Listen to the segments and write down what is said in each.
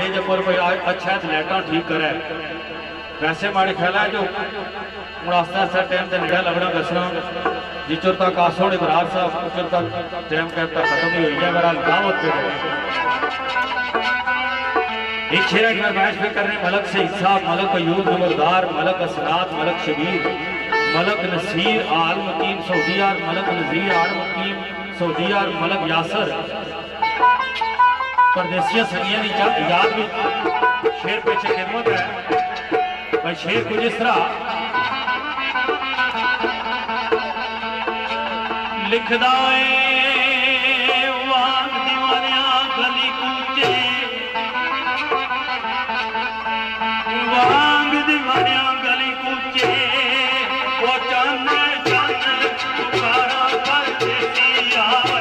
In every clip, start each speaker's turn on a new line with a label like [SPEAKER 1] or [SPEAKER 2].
[SPEAKER 1] Stage पर कोई अच्छा लाइटा ठीक करे वैसे माड़े ख्याल है जो हूँ आस्ता आस्ता टाइम से नेड़ा लगना दसना जिचर तक आसोड़ इब्रार साहब उचर तक टाइम कहता खत्म ही हुई है मेरा दावत पे एक शेर एक फरमाइश पे करने मलक से हिस्सा मलक अयूब नंबरदार मलक असनाद मलक शबीर मलक नसीर आल मकीम सऊदियार मलक नजीर आल मकीम सऊदियार मलक यासर परदेसिया सनिया की याद भी शेर पीछे खिदमत है भाई शेर कुछ इस तरह लिखदा वांग दीवानिया गली कूचे वांग दीवानिया गली कूचे वो चांदन चांदन पुकारा परदेसी आए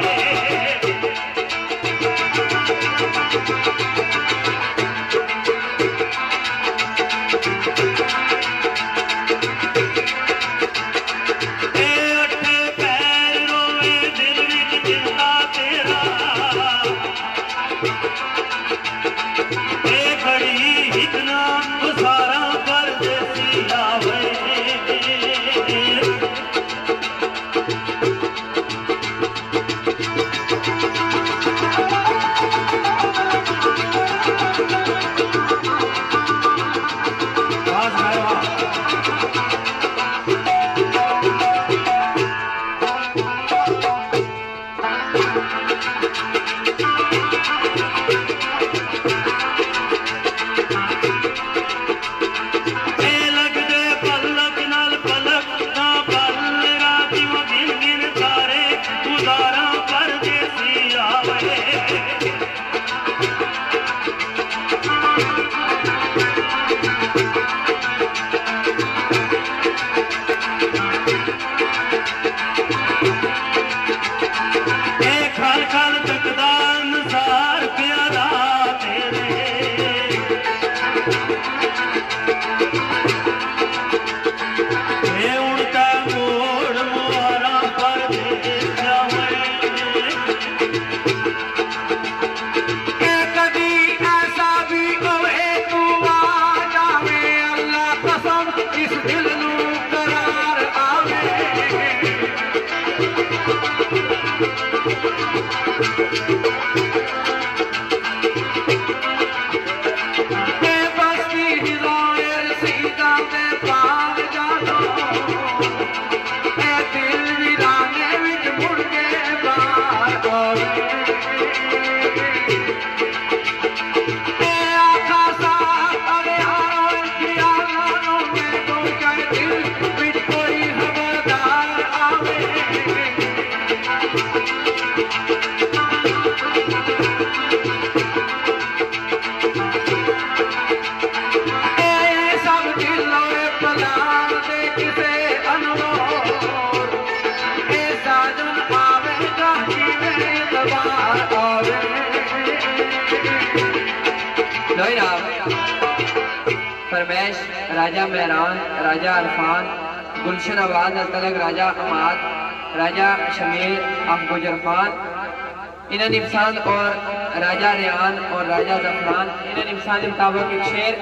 [SPEAKER 2] फरमैश राजा मेहरान राजा अरफान गुलशन आवाज तलक राजा अमाद राजा शमीर अफगुजर खान इन्हें निफसान और राजा रियान और राजा जफरान इन्हें निफसान के मुताबिक एक शेर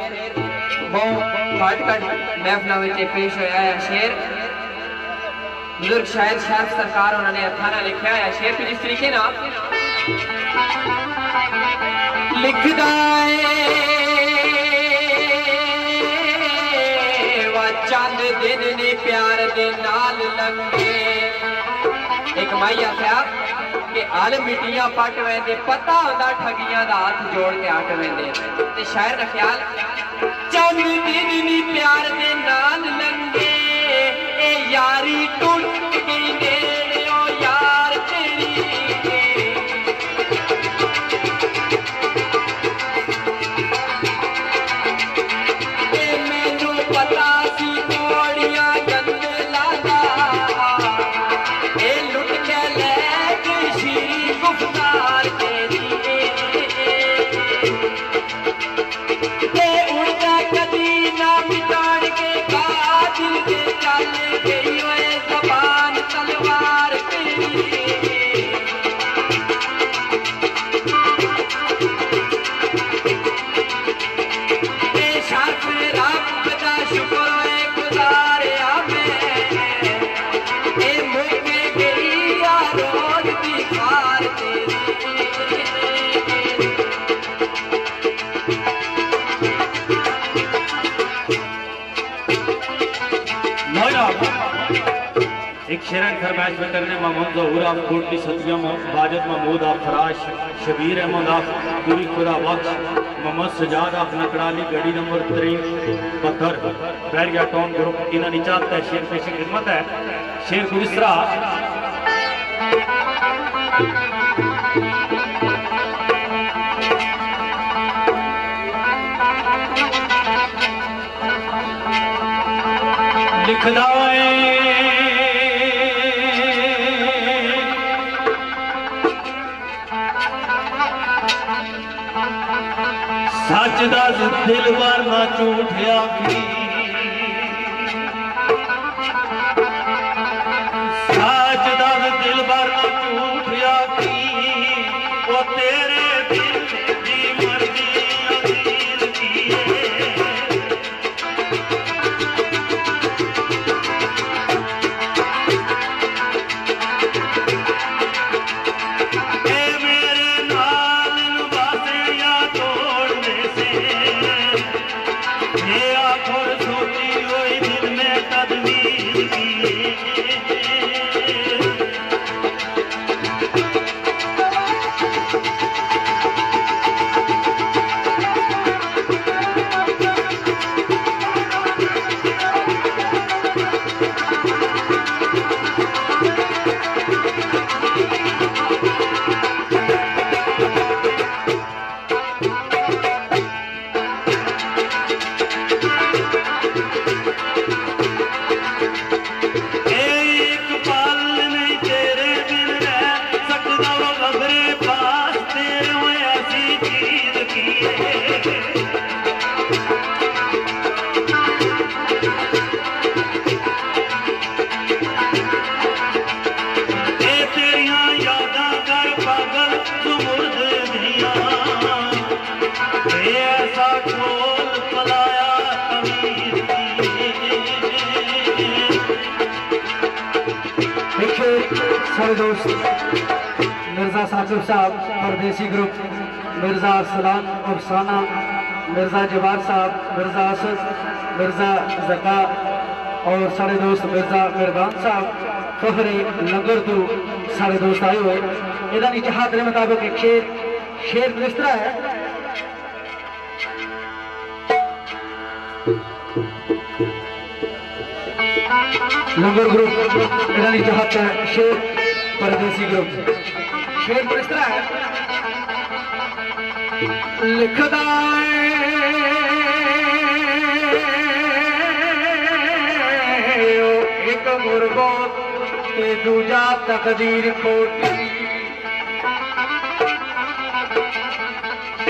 [SPEAKER 2] बहुत फाटकट महफिलों में पेश होया है। शेर बुजुर्ग शायर शाह सरकार उन्होंने अथाना लिखा है। शेर कुछ इस तरीके ना लिखदा चंद दिन ने प्यार दे नाल लंघे एक माई आख्या कि आल मिट्टियां पट वेंदे पता होंदा ठगियां दा हाथ जोड़ के हट वेंदे ते शायर दा ख्याल चंद दिन ने प्यार दे नाल लंघे ए यारी टूट गई नेड़े ओ यार तेरी
[SPEAKER 3] चल गई ज़बान
[SPEAKER 1] एक शेरन फरमाइश में करने मोहम्मद ज़हूर ऑफ कोटली सतिया बाजत महमूद ऑफ फराश शबीर अहमद ऑफ पूरी खुदा बख्श मोहम्मद सजाद ऑफ नकड़ाली गड़ी नंबर 3 पत्थर बैरिया टाउन ग्रुप इन्होंने चाहता है शेर पेश खिदमत है। शेर को इस तरह लिखदा सच दस दिल बार ना झूठ आखी सच दस दिल बार ना झूठ आखी वो तेरे दिल की मर्जी अकील की
[SPEAKER 3] सारे दोस्त मिर्जा साकिब साहब परदेसी ग्रुप, मिर्जा अरसलान और साना, मिर्जा जवार साहब, मिर्जा असद, मिर्जा जका और सारे दोस्त मिर्जा मेहरबान साहब फखरे लंगर तो सारे दोस्त आए हुए। इधर इतिहाद के मुताबिक एक शेर इस तरह है। लंगर ग्रुप इधर इतिहाद है, शेर परदेसी ग्रुप शेर इस तरह है। लिखदा एक मुर्गो ते दूजा तकदीर खोटी,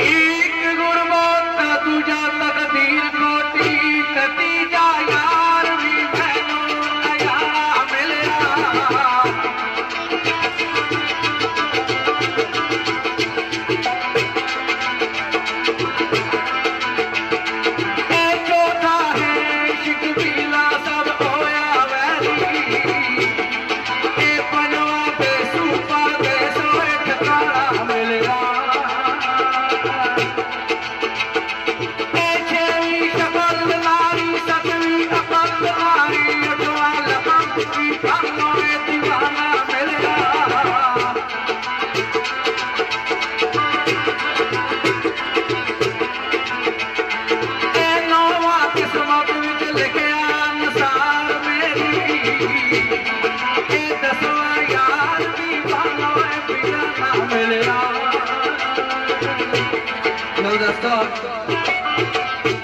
[SPEAKER 3] एक गुरबो ते दूजा तकदीर खोटी, तीजा यार भी मैनू नयारा मिलिया।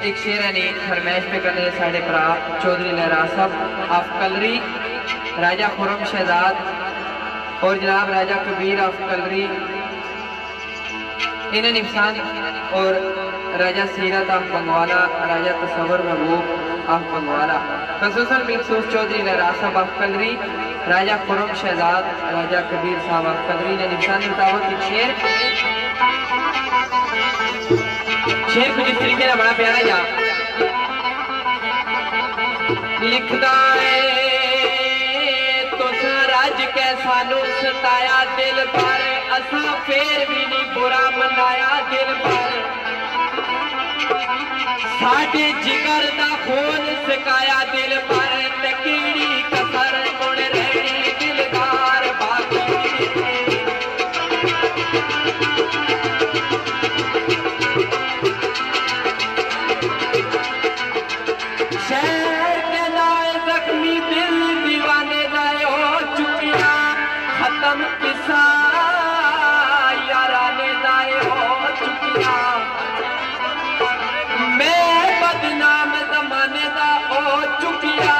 [SPEAKER 2] एक शेर फरमाइश पे करने साढ़े भरा चौधरी लहरा साहब ऑफ कलरी, राजा खुरम शहजाद और जनाब राजा कबीर ऑफ कलरी, इन्हें निफसान और राजा सीरत of बंगवाला, Raja Tasavvur Mehboob of बंगवाला, खसूसन मखसूस चौधरी लहरा साहब ऑफ कलरी, राजा खुरम शहजाद, राजा कबीर साहब ऑफ कलरी ने निफसान मुताबिक शेर कुछ इस तरीके का बड़ा प्यारा जा लिखदा तुस रज के सानू सताया दिल पर, असा फेर भी नहीं बुरा मनाया दिल पर, साडे जिगर दा खून सकाया दिल पर, ते कीड़ी कसर मुड़ रहनी चुकिया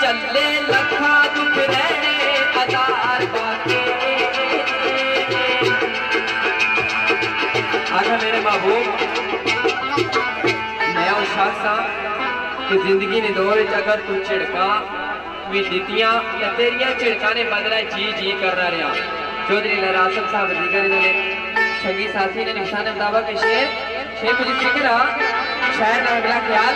[SPEAKER 2] चले लखा दुख रहे अदार बाके। आखा मेरे महबूब मैं उस शख्स कि जिंदगी ने दौर अगर तू झिड़का भी दितियां ते तेरियां झिड़का ने बदला जी जी करना रहा। चौधरी लहरासत साहब दीगर ने संगी साथी ने निशान मुताबिक शेर कुछ फिक्र शायर ना अगला ख्याल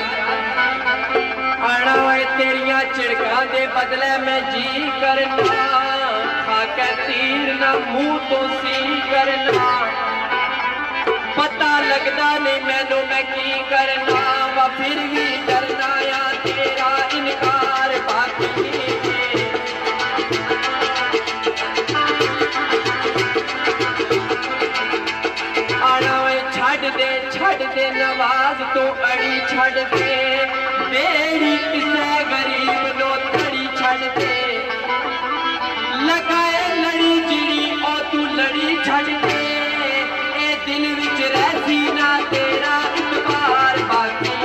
[SPEAKER 2] आना वे तेरियां झिड़का दे बदले मैं जी करना खाके तीर ना मुंह तो सी करना पता लगदा नहीं मैनू मैं की करना वा फिर भी डरना या तेरा इनकार बाकी। छड़ दे नवाज तो अड़ी छड़ दे बेड़ी किसे गरीब नो तड़ी छड़ दे लगाए लड़ी चिड़ी ओ तू लड़ी छड़ दे ए दिल विच रहसी ना तेरा इतबार बाकी।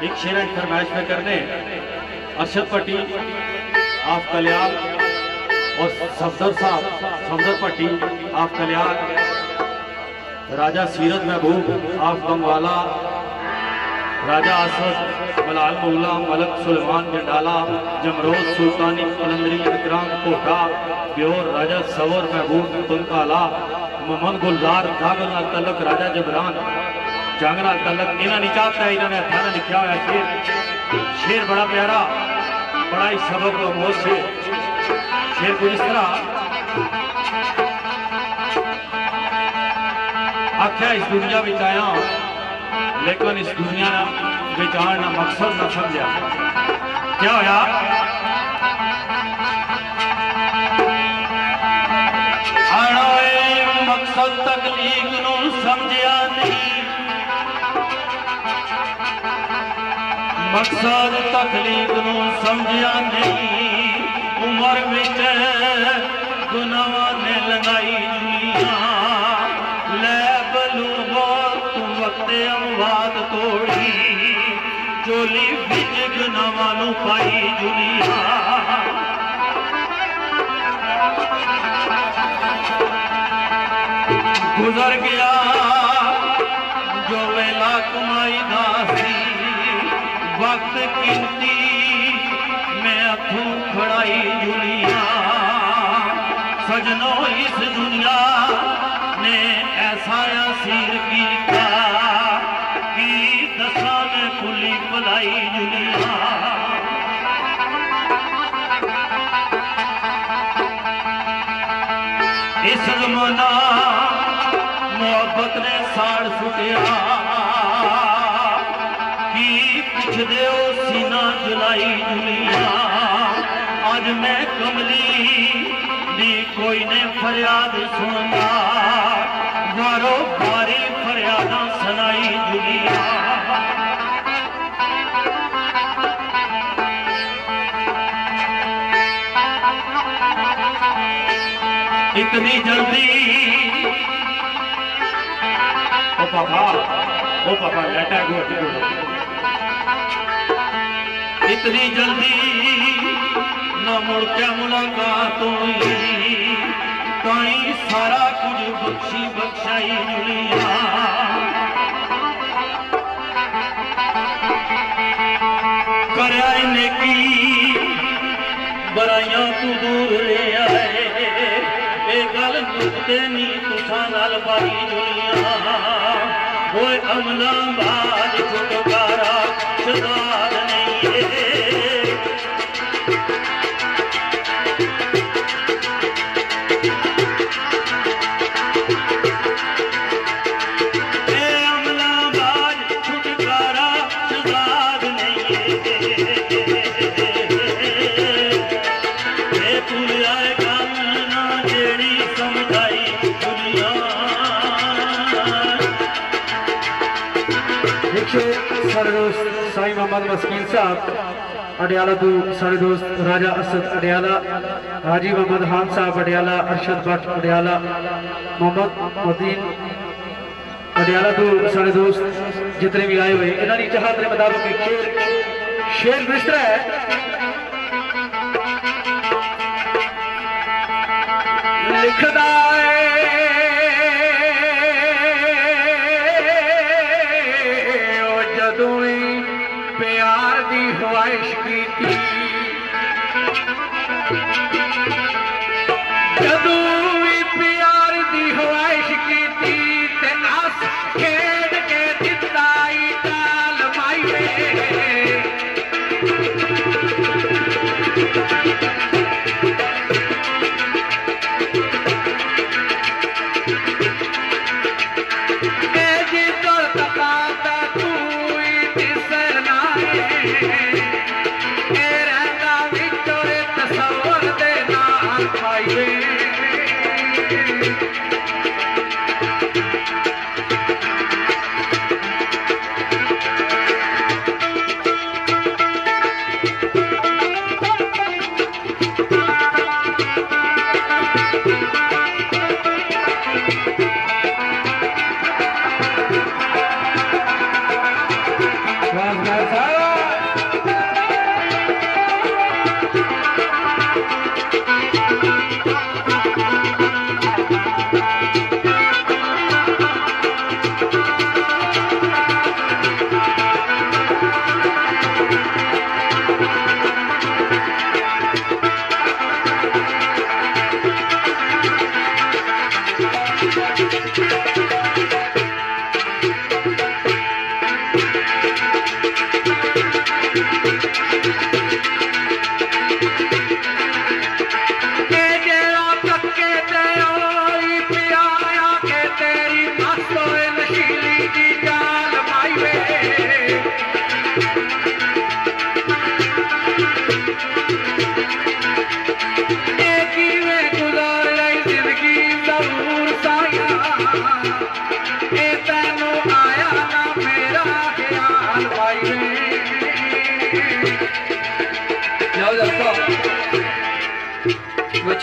[SPEAKER 1] एक शेर फरमाइश में करने अरशद पट्टी आप कल्याण और सफदर साहब सफदर पट्टी आप कल्याण राजा सीरत महबूब आप गंगवाला राजा असद मलाल मौला मलक सुलेमान जंडाला जमरोज सुल्तानी कलंदरी इकराम कोटा ब्योर राजा सवर महबूब तुनकाला मोहम्मद गुलजार दागल तलक राजा जबरान जांगरा तलक इन्हें नहीं चाहता इन्होंने थाना लिखा हुआ शेर बड़ा प्यारा बड़ा ही सबक अमोज शेर को इस तरह आख्या इस दुनिया में आया लेकिन इस दुनिया में आना मकसद न समझा क्या होया आना मकसद तकलीफ नू समझा नहीं मकसद तकलीफ नू समझा नहीं उम्र विच गुनाहां ने लगाई दुनिया लै बलूगो तू वक्त अमवाद तोड़ी चोली विच गुनाहां नू पाई दुनिया गुजर गया जो वेला कमाई दा सी वक्त कीमती मैं अथू खड़ाई दुनिया सजनों इस दुनिया ने ऐसा असीर किया कि दसा में खुली भलाई दुनिया इस जमाना मोहब्बत ने साड़ सुटिया पुछ दे सीना जुलाई दुनिया आज मैं कमली दी कोई ने फरियाद सुनता वारो बारी फरियादा सुनाई दुनिया इतनी जल्दी ओ पापा लेटा गो इतनी जल्दी न मुड़ के मुलाकात हुई ताई सारा कुछ बख्शी बख्शाई दुनिया करया नेकी बुराइयां तू दूर ले आए ए गल मुकते नी तुसा नाल बाई दुनिया होए अमला बाज छुटकारा शदाद नहीं
[SPEAKER 3] साईं मोहम्मद मस्कीन साहब अडियाला दू सारे दोस्त राजा असद अडियाला, हाजी मोहम्मद खान साहब अडियाला, अरशद भट्ट अडियाला, मोहम्मद मदीन अडियाला दू सारे दोस्त जितने भी आए हुए इन्होंने चाहत के मुताबिक शेर मिस्र है। लिखदा प्यार दी ख्वाहिश की थी, जदू भी प्यार दी ख्वाहिश की थी ते अस खेड के दिता टाल माईवे।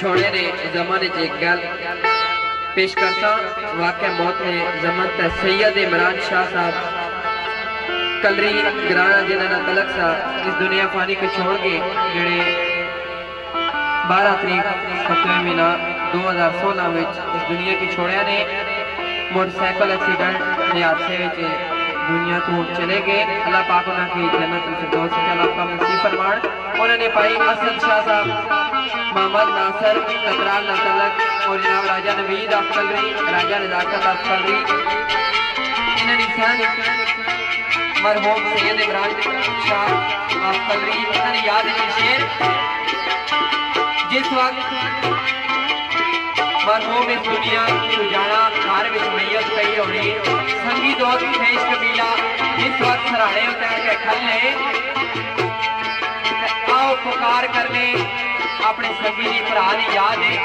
[SPEAKER 2] छोड़े ने जमाने च एक गल पेश करता वाक़ मौत ने जमन सैयद इमरान शाह साहब कलरी ग्राना जिन्होंने तलक साहब इस दुनिया फानी को छोड़ के जेड़े 12 तरीक 7वें महीना 2016 में इस दुनिया की छोड़िया ने मोटरसाइकिल एक्सीडेंट के हादसे दुनिया को चले गए। अल्लाह पाक उन्होंने जन्नत फिरदौस का नसीब फरमान। उन्होंने भाई असद शाह साहब, मोहम्मद नासर तकरार नतलक और जनाब राजा नवीद अफकलरी, राजा नजाकत अफकलरी, इन्होंने मरहूम सैयद इमरान शाह अफकलरी इन्होंने याद है शेर जिस वक्त मरहूम इस दुनिया को जाना घर में मैयत कही होनी संगी दोस्त देश कबीला जिस वक्त सराहने उतर के खले आओ पुकार करने अपने संगी की भरा की याद है।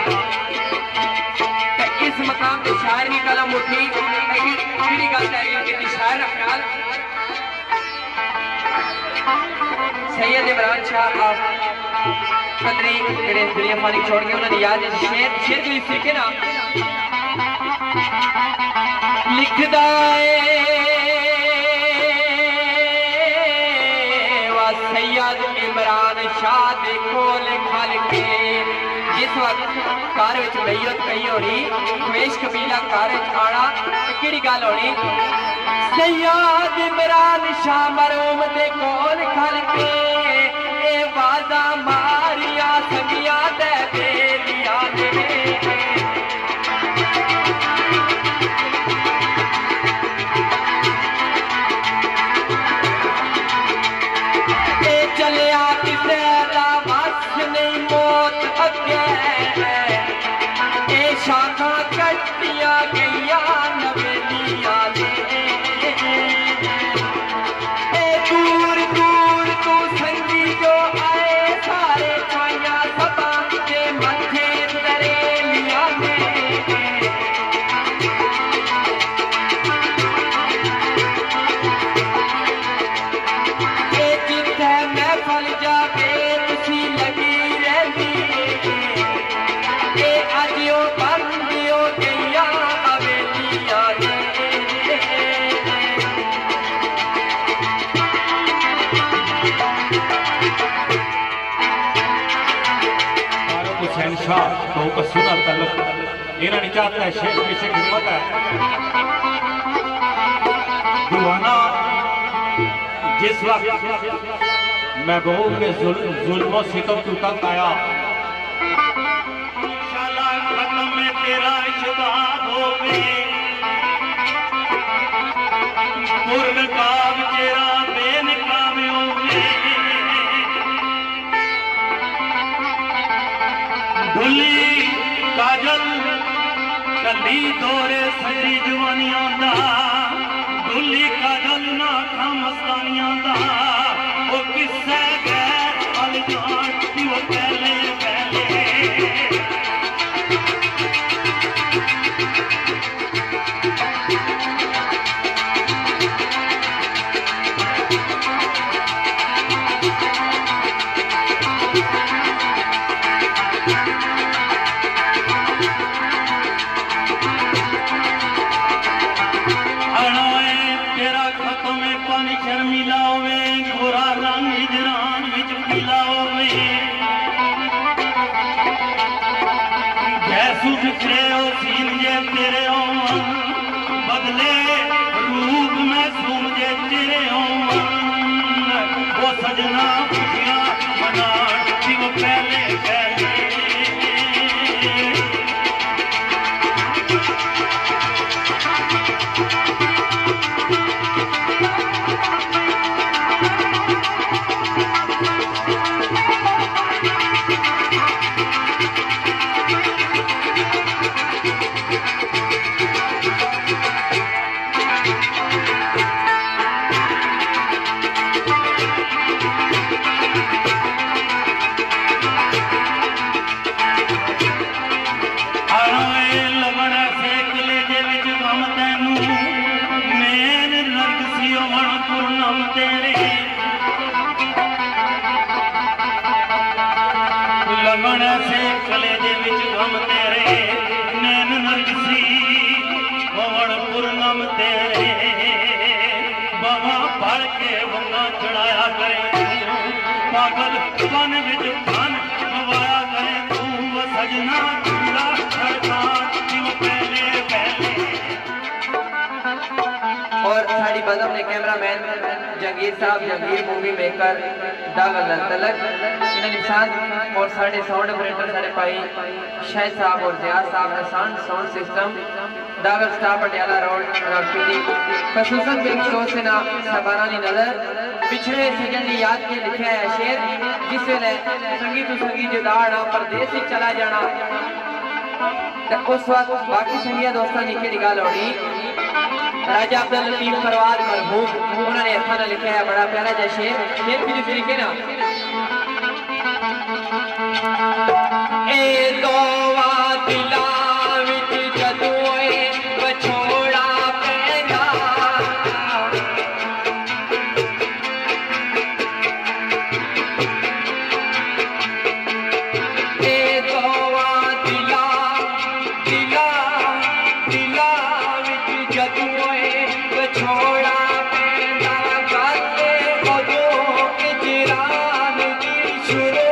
[SPEAKER 2] इस मकाम के शायर की कलम उठी कि गल की शायर ख्याल सैयद इमरान शाह कदरी जेड़े दुनिया पानी छोड़ के उन्होंने याद है शेर शेर जो इस तरीके ना लिखदा वा सैयद इमरान शाह दे कोल खल के जिस वक्त कार विच मैयत कही होनी वेश कबीला कार विच आना केड़ी गल होनी सैयद इमरान शाह मरहूम दे कोल खल के ए वादा मारिया सगिया दे दिया ने चलिया किसे दा बस नहीं मौत अगे ए शाखा कटिया गईया नवेलिया ने ए दूर दूर तू संगी जो आए सारे छाया सबा के मथे तरे लिया ने जा बेत सी लगी रहती ए अजियो बंदियो गैया हवेलिया
[SPEAKER 1] हुसैन शाह तो कसूर तलब इन्हें नहीं चाहता है शेख पीछे हिम्मत है दीवाना जिस वक्त महबूब के जुल्म सितम तू तक आया खत्म में तेरा शबाब हो गए पुरनकाब तेरा बेनकाब हो गए भुली काजल कली दौरे सजी जवानियां दा भुली काजल ना खा मस्तानियां दा वो किस्से गैर अल जान दी वो पहले शर्मिला होवे गोरा रंग हिजरान विच पीला होवे जैसू बिखरे हो सीन जे तेरे होवन बदले रूप में सूम जे तेरे होवन वो सजना खुशियां मना दी वो पहले पहले लगन से कलेजे विच गम तेरे नैन नरगसी पवन पूर्णम तेरे बाबा पढ़ के वंगा चढ़ाया करे पागल बन विच बन गवाया करे तू सजना चूड़ा खड़का पहले पहले।
[SPEAKER 2] और साड़ी बदम ने कैमरामैन जंगीर साहब जंगीर मूवी मेकर दागल तलक इन्हें निशान और साढ़े साउंड ऑपरेटर साढ़े भाई शाहिद साहब और जियाद साहब ने साउंड सिस्टम दागल स्टाफ पटियाला रोड रामपीडी खसूसन बिलखसूस से ना सबारानी नजर पिछड़े सजन की याद के लिखे है शेर जिस वेले संगी तो संगी जुदाना परदेस ही चला जाना उस वक्त बाकी संगिया दोस्तों निके निकाल होनी राजा अब्दुल लतीफ फरवाद मरहूम उन्होंने हथा ने लिखा है बड़ा प्यारा जैसा शेर भी जिस तरीके ना ए दोवा दिला विच जदोए बछोड़ा पैदा ए दोवा दिला दिला दिला विच जदोए बछोड़ा पैदा गाते ओदो इजरान दी शुरू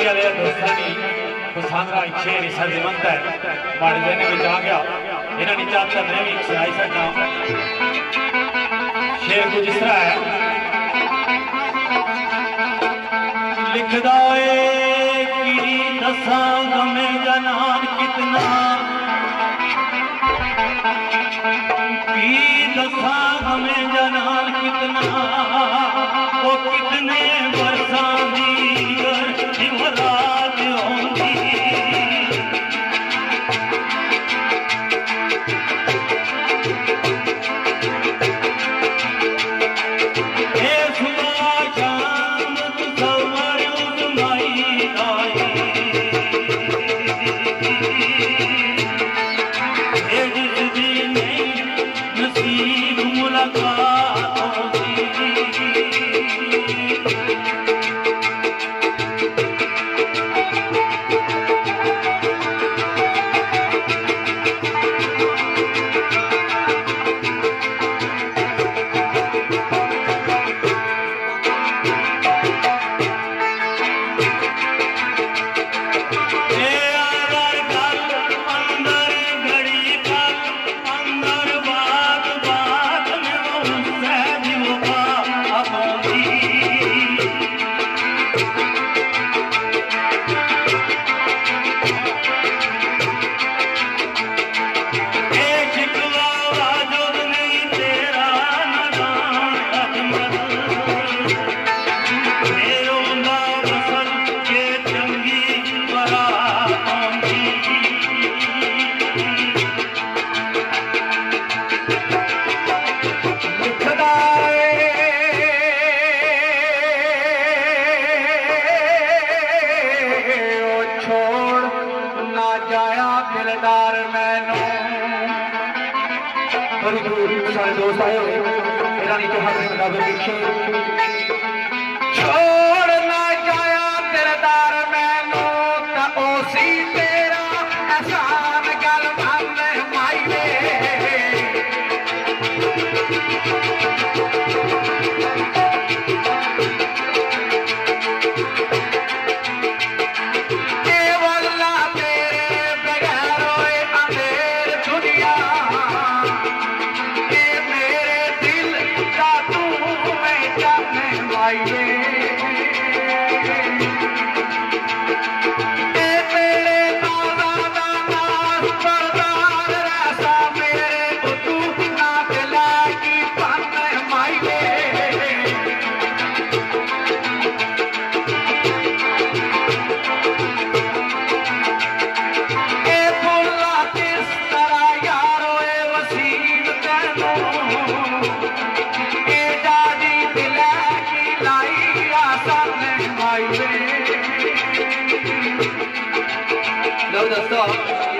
[SPEAKER 1] वाले दोस्तानी खुशानरा शेर इस जिमंत है माड़े देने में जा गया इन्हें नहीं चाहता मैं भी सुनाई सकता शेर कुछ इस तरह है लिखदा की दसा गमे जनान कितना की दसा गमे जनान कितना वो कितने बरसा दीगर हिमराज होंगी
[SPEAKER 3] सारे दोस्त आए मेरा नीचे हाथ में बता दो छोड़ ना जाया किरदार मैनू ओसी तेरा एहसान गल मन माई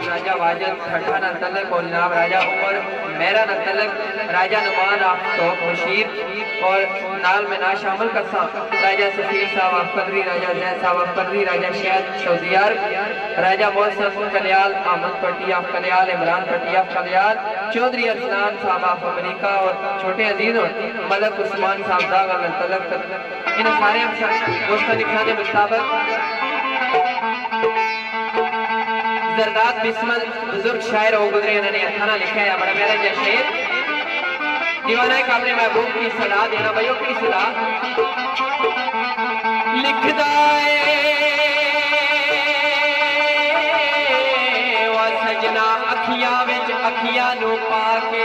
[SPEAKER 3] राजा वाजद ठट्ठा न तलक और जनाब राजा उमर मेरा न तलक राजा नुमान आफ्ताब बशीर और नाल में ना शामिल करसा राजा सफीर साहब अफकदरी राजा जैद साहब अफकदरी राजा शहद शौजियार राजा मोहसन कलियाल अहमद पटिया कलियाल इमरान पटिया कलियाल चौधरी अरसलान साहब ऑफ अमेरिका और छोटे अजीज मलक उस्मान साहब दागा न तलक इन सारे दोस्तों लिखा के मुताबिक जरदाद बिस्मल बुजुर्ग शायर हो गुजरे इन्होंने अथाना लिखा है बड़ा प्यारा जय शेर दीवाना का अपने महबूब की सलाह देना भाइयों की सलाह लिखदा सजना अखियां विच अखियां नू पा के